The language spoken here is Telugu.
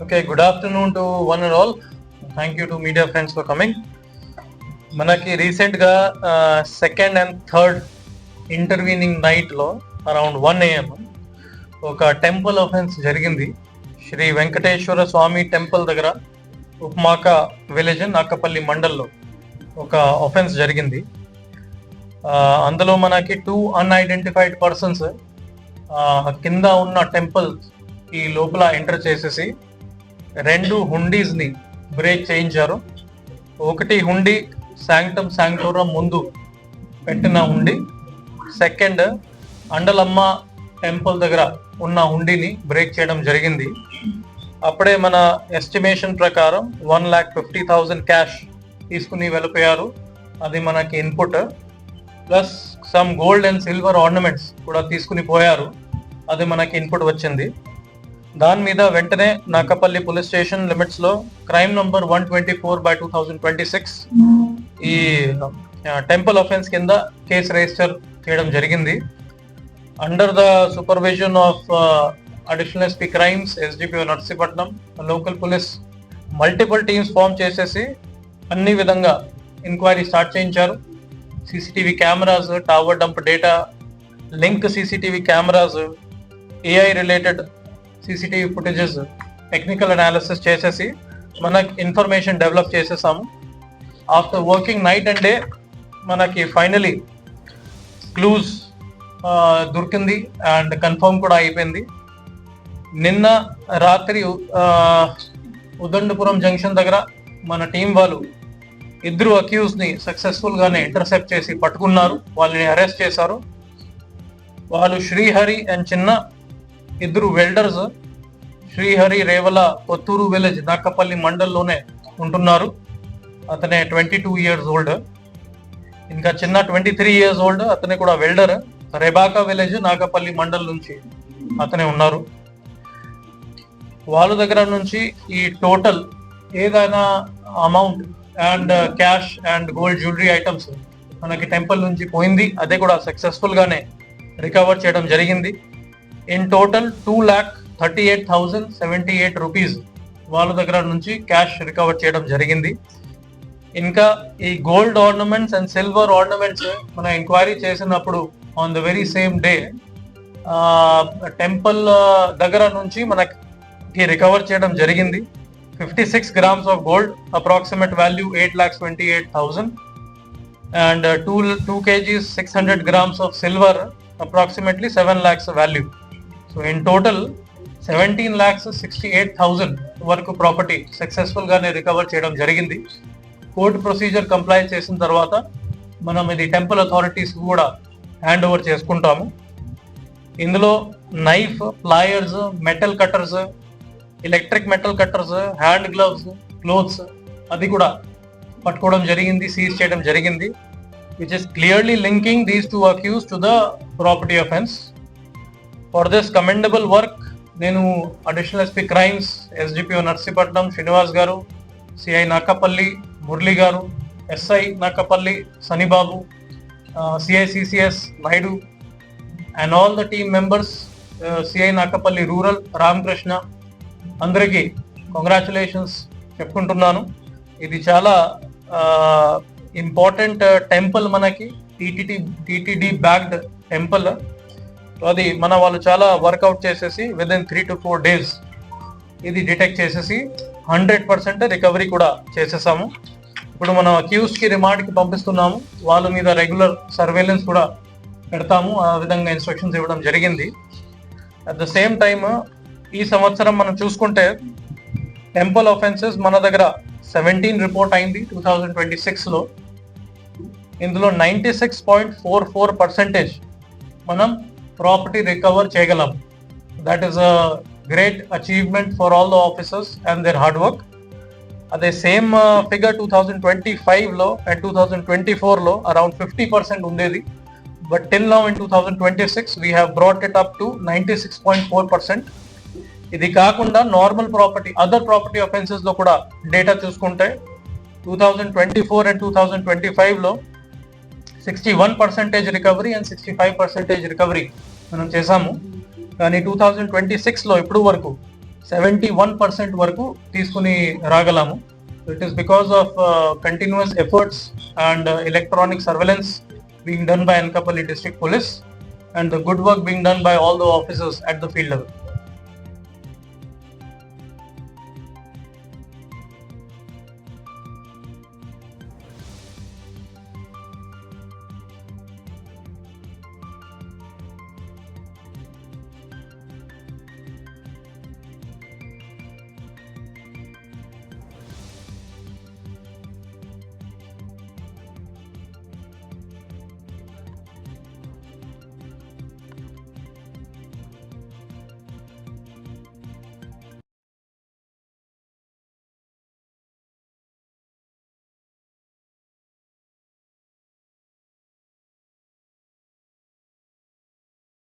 Okay, good afternoon to one and all. Thank you to media friends for coming. మనకి రీసెంట్గా సెకండ్ అండ్ థర్డ్ ఇంటర్వీనింగ్ నైట్లో అరౌండ్ 1 AM ఒక టెంపుల్ ఆఫెన్స్ జరిగింది. శ్రీ వెంకటేశ్వర స్వామి టెంపుల్ దగ్గర ఉపమాక విలేజ్ నాకపల్లి మండల్లో ఒక ఆఫెన్స్ జరిగింది. అందులో మనకి 2 అన్ఐడెంటిఫైడ్ పర్సన్స్ కింద ఉన్న టెంపుల్ ఈ లోపల ఎంటర్ చేసేసి 2 హుండీస్ని బ్రేక్ చేయించారు. ఒకటి హుండీ శాంక్టమ్ శాంక్టోరం ముందు పెట్టిన హుండీ, సెకండ్ అండలమ్మ టెంపుల్ దగ్గర ఉన్న హుండీని బ్రేక్ చేయడం జరిగింది. అప్పుడే మన ఎస్టిమేషన్ ప్రకారం 1,50,000 క్యాష్ తీసుకుని వెళ్ళిపోయారు. అది మనకి input, plus some gold and silver ornaments కూడా తీసుకుని పోయారు. అది మనకి ఇన్పుట్ వచ్చింది. దాని మీద వెంటనే నాకపల్లి పోలీస్ స్టేషన్ లిమిట్స్ లో క్రైమ్ నంబర్ 124/2026 ఈ టెంపుల్ ఆఫెన్స్ కింద కేసు రిజిస్టర్ చేయడం జరిగింది. Under the supervision of additional SP crimes SDPO Narsipatnam local police multiple teams form చేసేసి అన్ని విధంగా ఎంక్వైరీ స్టార్ట్ చేయించారు. CCTV cameras, tower dump data, link CCTV cameras, AI related CCTV footages technical analysis చేసేసి మనకి ఇన్ఫర్మేషన్ డెవలప్ చేసేసాము. After working night and day మనకి ఫైనలీ క్లూస్ దొరికింది అండ్ కన్ఫర్మ్ కూడా అయిపోయింది. నిన్న రాత్రి ఉదండపురం జంక్షన్ దగ్గర మన టీం వాళ్ళు 2 అక్యూజ్ని సక్సెస్ఫుల్గానే ఇంటర్సెప్ట్ చేసి పట్టుకున్నారు. వాళ్ళని అరెస్ట్ చేశారు. వాళ్ళు శ్రీహరి అండ్ చిన్న 2 వెల్డర్స్. శ్రీహరి రేవల కొత్తూరు విలేజ్ నాకపల్లి మండల్లోనే ఉంటున్నారు. అతనే 22 years ఓల్డ్. ఇంకా చిన్న 23 years ఓల్డ్. అతనే కూడా వెల్డర్. రెబాకా విలేజ్ నాకపల్లి మండల్ నుంచి అతనే ఉన్నారు. వాళ్ళ దగ్గర నుంచి ఈ టోటల్ ఏదైనా amount and cash and gold jewellery items మనకి టెంపుల్ నుంచి పోయింది. అదే కూడా సక్సెస్ఫుల్ గానే రికవర్ చేయడం జరిగింది. ఇన్ టోటల్ 2,38,078 రూపీస్ వాళ్ళ దగ్గర నుంచి క్యాష్ రికవర్ చేయడం జరిగింది. ఇంకా ఈ gold ornaments and silver ornaments మనం ఎంక్వైరీ చేసినప్పుడు on the very same day temple దగ్గర నుంచి మనకి రికవర్ చేయడం జరిగింది. 56 grams of gold, approximate value 8,28,000, and 2 kgs 600 grams of silver, approximately 7 lakhs value. So in total 17,68,000 వరకు ప్రాపర్టీ సక్సెస్ఫుల్ గానే రికవర్ చేయడం జరిగింది. కోర్టు ప్రొసీజర్ కంప్లై చేసిన తర్వాత మనం ఇది టెంపుల్ అథారిటీస్ కూడా హ్యాండ్ ఓవర్ చేసుకుంటాము. ఇందులో knife, pliers, metal cutters, electric metal cutters, hand gloves, clothes అది కూడా పట్టుకోవడం జరిగింది, సీజ్ చేయడం జరిగింది, which is clearly linking these 2 accused to the property offence. For this commendable work నేను additional SP crimes SDPO Narsipatnam Srinivas garu, CI Nakkapalli Murali garu, SI Nakkapalli Sanibabu, CI CCS Naidu and all the team members, CI Nakkapalli rural Ramakrishna, అందరికీ కంగ్రాచులేషన్స్ చెప్పుకుంటున్నాను. ఇది చాలా ఇంపార్టెంట్ టెంపుల్, మనకి టీటీడీ బ్యాక్డ్ టెంపుల్. అది మన వాళ్ళు చాలా వర్కౌట్ చేసేసి విదిన్ 3 to 4 days ఇది డిటెక్ట్ చేసేసి 100% రికవరీ కూడా చేసేసాము. ఇప్పుడు మనం అక్యూజ్కి రిమాండ్కి పంపిస్తున్నాము. వాళ్ళ మీద రెగ్యులర్ సర్వేలెన్స్ కూడా పెడతాము. ఆ విధంగా ఇన్స్ట్రక్షన్స్ ఇవ్వడం జరిగింది. అట్ ద సేమ్ టైమ్ ఈ సంవత్సరం మనం చూసుకుంటే టెంపుల్ ఆఫెన్సెస్ మన దగ్గర 17 రిపోర్ట్ అయింది 2026లో. ఇందులో 96.44% మనం ప్రాపర్టీ రికవర్ చేయగలం. That is a great achievement for all the officers and there hard work. అదే సేమ్ ఫిగర్ 2025లో అండ్ 2024లో అరౌండ్ 50% ఉండేది. But till now in 2026 we have brought it up to 96.4%. ఇది కాకుండా normal property, other property offences లో కూడా డేటా చూసుకుంటే 2024 అండ్ 2025లో 61% రికవరీ అండ్ 65% రికవరీ మనం చేసాము. కానీ 2026లో ఇప్పుడు వరకు 71% వరకు తీసుకుని రాగలము. It is because of continuous efforts and electronic surveillance being done by Ankappalli District Police and the good work being done by all the officers at the field level.